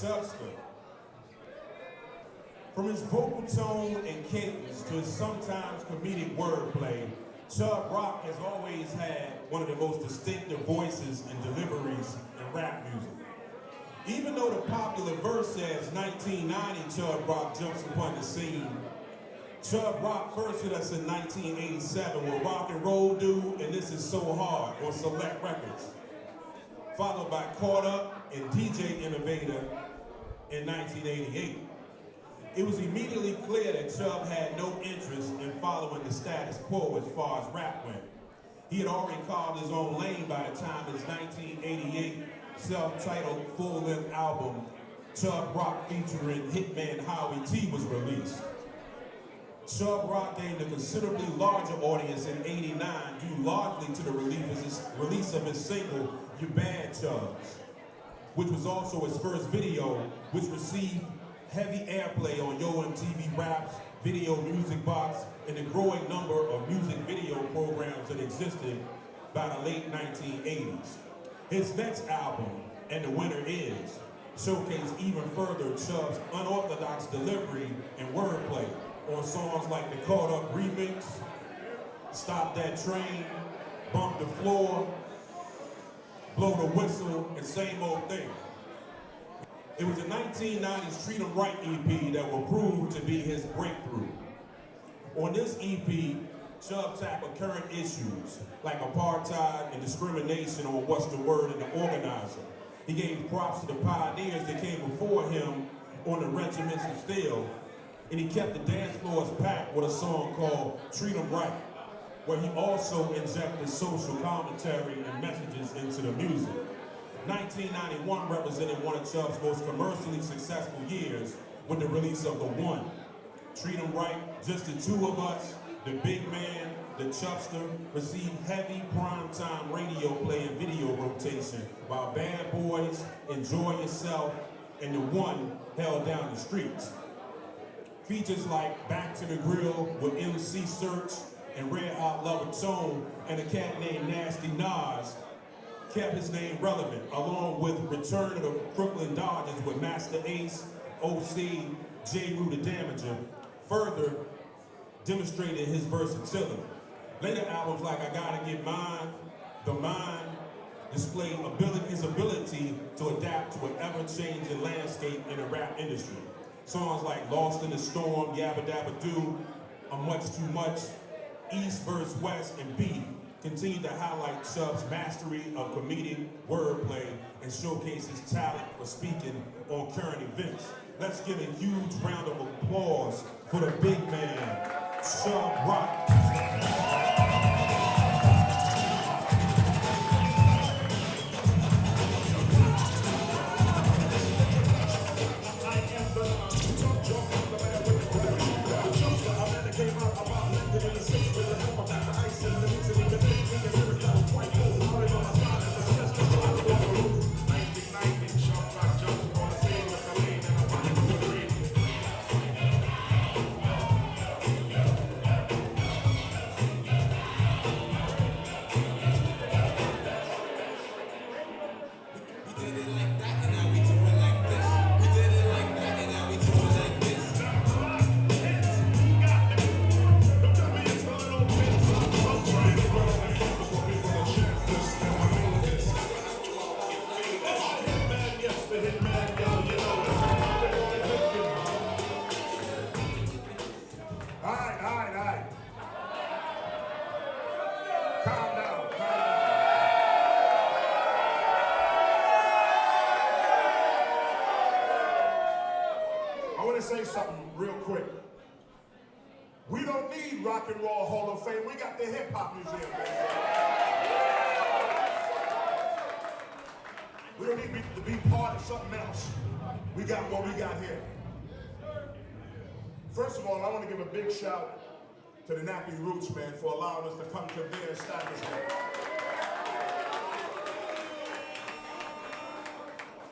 Chubbster. From his vocal tone and cadence to his sometimes comedic wordplay, Chubb Rock has always had one of the most distinctive voices and deliveries in rap music. Even though the popular verse says 1990 Chubb Rock jumps upon the scene, Chubb Rock first hit us in 1987 with Rock and Roll Dude and This Is So Hard on Select Records, followed by Caught Up and DJ Innovator in 1988. It was immediately clear that Chubb had no interest in following the status quo as far as rap went. He had already carved his own lane by the time his 1988 self-titled full-length album, Chubb Rock featuring hitman Howie T was released. Chubb Rock gained a considerably larger audience in '89 due largely to the release of his single, You Bad Chubbs, which was also his first video, which received heavy airplay on Yo MTV Rap's Video Music Box and the growing number of music video programs that existed by the late 1980s. His next album, And the Winner Is, showcased even further Chubb's unorthodox delivery and wordplay on songs like the Caught Up remix, Stop That Train, Bump the Floor, Blow the Whistle, and Same Old Thing. It was the 1990s Treat 'em Right EP that will prove to be his breakthrough. On this EP, Chubb tackled current issues like apartheid and discrimination on What's the Word and the Organizer. He gave props to the pioneers that came before him on the regiments of steel, and he kept the dance floors packed with a song called Treat 'em Right, where he also injected social commentary and messages into the music. 1991 represented one of Chubb's most commercially successful years with the release of The One. Treat 'em Right, Just the Two of Us, The Big Man, The Chubbster received heavy primetime radio play and video rotation, while Bad Boys, Enjoy Yourself, and The One held down the streets. Features like Back to the Grill with MC Search and Red Hot Lover Tone and a cat named Nasty Nas kept his name relevant, along with Return of the Brooklyn Dodgers with Master Ace, OC, J. Rue the Damager, further demonstrated his versatility. Later albums like I Gotta Get Mine, The Mind, displayed his ability to adapt to an ever-changing landscape in the rap industry. Songs like Lost in the Storm, Yabba Dabba Doo, A Much Too Much, East vs. West, and Beef continue to highlight Chubb's mastery of comedic wordplay and showcase his talent for speaking on current events. Let's give a huge round of applause for the big man, Chubb Rock. Say something real quick. We don't need Rock and Roll Hall of Fame. We got the Hip Hop Museum. We don't need to be part of something else. We got what we got here. First of all, I want to give a big shout to the Nappy Roots, man, for allowing us to come to their establishment.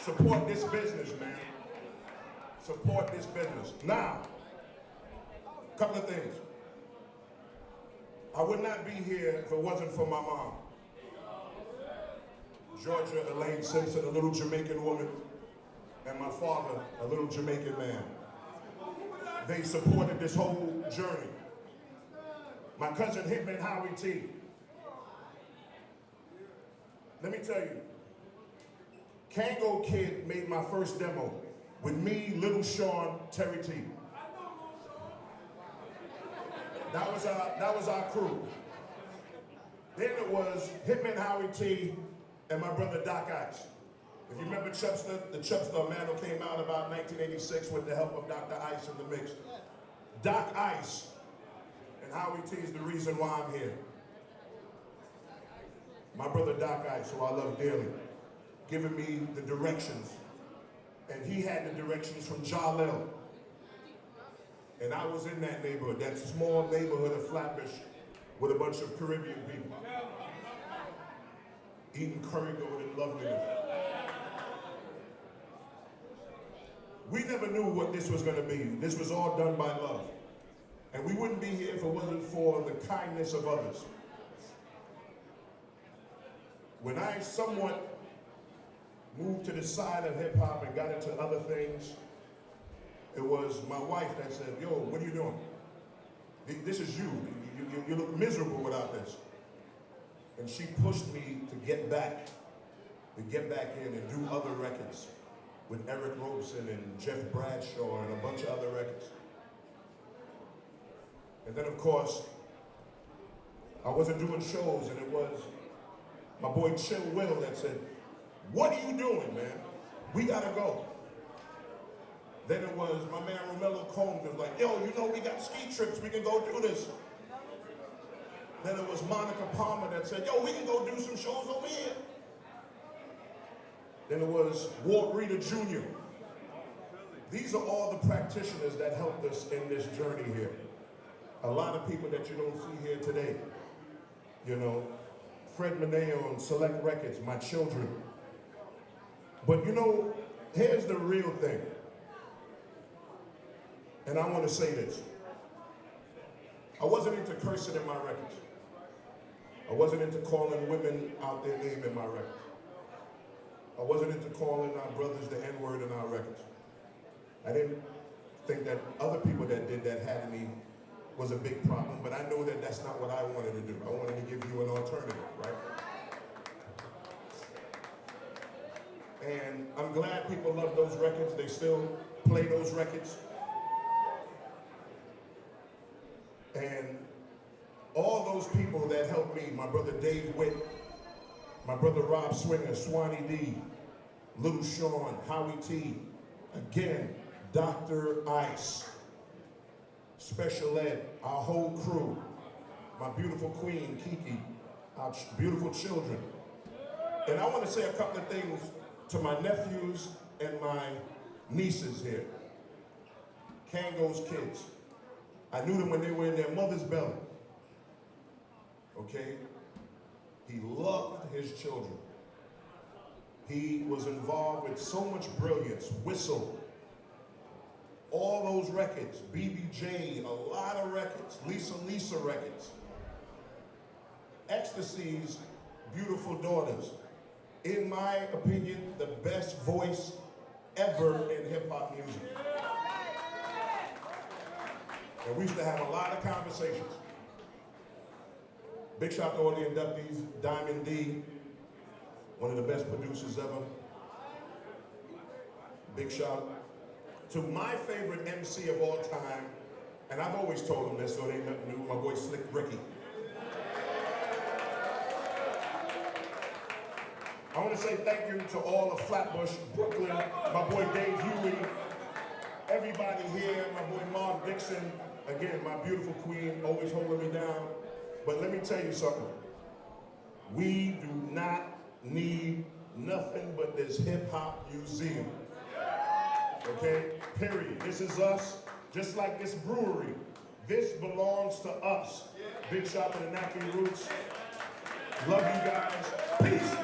Support this business, man. Support this business. Now, a couple of things. I would not be here if it wasn't for my mom. Georgia Elaine Simpson, a little Jamaican woman, and my father, a little Jamaican man. They supported this whole journey. My cousin Hitman Howie T. Let me tell you, Kango Kid made my first demo with me, Little Shan, Terry T. That was our crew. Then it was Hitman Howie T and my brother Doc Ice. If you remember Chubster, the Chubster Mano came out about 1986 with the help of Dr. Ice in the mix. Doc Ice and Howie T is the reason why I'm here. My brother Doc Ice, who I love dearly, giving me the directions. And he had the directions from Jalil. And I was in that neighborhood, that small neighborhood of Flatbush with a bunch of Caribbean people. Eating curry goat and loveliness. We never knew what this was gonna be. This was all done by love. And we wouldn't be here if it wasn't for the kindness of others. When I somewhat moved to the side of hip hop and got into other things, it was my wife that said, yo, what are you doing? This is you. You look miserable without this. And she pushed me to get back in and do other records with Eric Robeson and Jeff Bradshaw and a bunch of other records. And then, of course, I wasn't doing shows, and it was my boy Chill Will that said, what are you doing, man? We gotta go. Then it was my man Romello Combs was like, yo, you know we got ski trips, we can go do this. Then it was Monica Palmer that said, yo, we can go do some shows over here. Then it was Walt Reeder Jr. These are all the practitioners that helped us in this journey here. A lot of people that you don't see here today. You know, Fred Mineo on Select Records, my children. But you know, here's the real thing. And I want to say this. I wasn't into cursing in my records. I wasn't into calling women out their name in my records. I wasn't into calling our brothers the N-word in our records. I didn't think that other people that did that had any, was a big problem, but I know that that's not what I wanted to do. I wanted to give you an alternative, right? And I'm glad people love those records. They still play those records. And all those people that helped me, my brother Dave Witt, my brother Rob Swinger, Swanee D, Little Shan, Howie T, again, Dr. Ice, Special Ed, our whole crew, my beautiful queen, Kiki, our beautiful children. And I want to say a couple of things to my nephews and my nieces here. Kango's kids. I knew them when they were in their mother's belly. Okay? He loved his children. He was involved with so much brilliance. Whistle. All those records. BBJ, a lot of records. Lisa records. Ecstasy's beautiful daughters. In my opinion, the best voice ever in hip-hop music. And we used to have a lot of conversations. Big shout to all the inductees, Diamond D, one of the best producers ever. Big shout to my favorite MC of all time, and I've always told him this, so it ain't nothing new, my boy Slick Ricky. I want to say thank you to all of Flatbush, Brooklyn, my boy Dave Huey, everybody here, my boy Mark Dixon, again, my beautiful queen, always holding me down. But let me tell you something. We do not need nothing but this hip-hop museum. Okay? Period. This is us, just like this brewery. This belongs to us. Big shout to the Nappy Roots. Love you guys. Peace.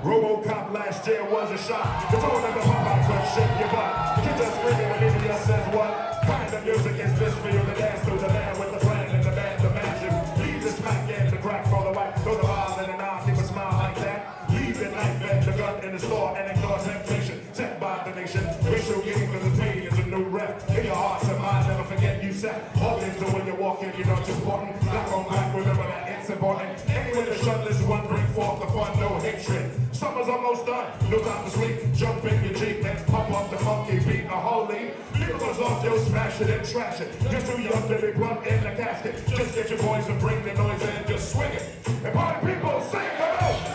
RoboCop last year was a shot. The tone of the pop, I could shake your butt. Kids are screaming when India says what? Kind of music is this for you to dance through the land with the plan and the band, the magic. Leave the smack and the crack for the white. Throw the ball in and out, keep a smile like that. Leave the knife and the gun in the store and ignore temptation. Set by the nation. Racial game for the pain is a new rep. In your hearts and minds, never forget you set. Organs are when you're walking, you're not just walking. Black on black, remember that it's important. Anyway, the shunless one bring forth the fun, no hatred. Summer's almost done, no time to sleep. Jump in your Jeep and pump up the funky beat. A holy, leave us off, yo, smash it and trash it. Just too young to be plugged in the casket. Just get your boys to bring the noise and just swing it. And party people, sing, come on!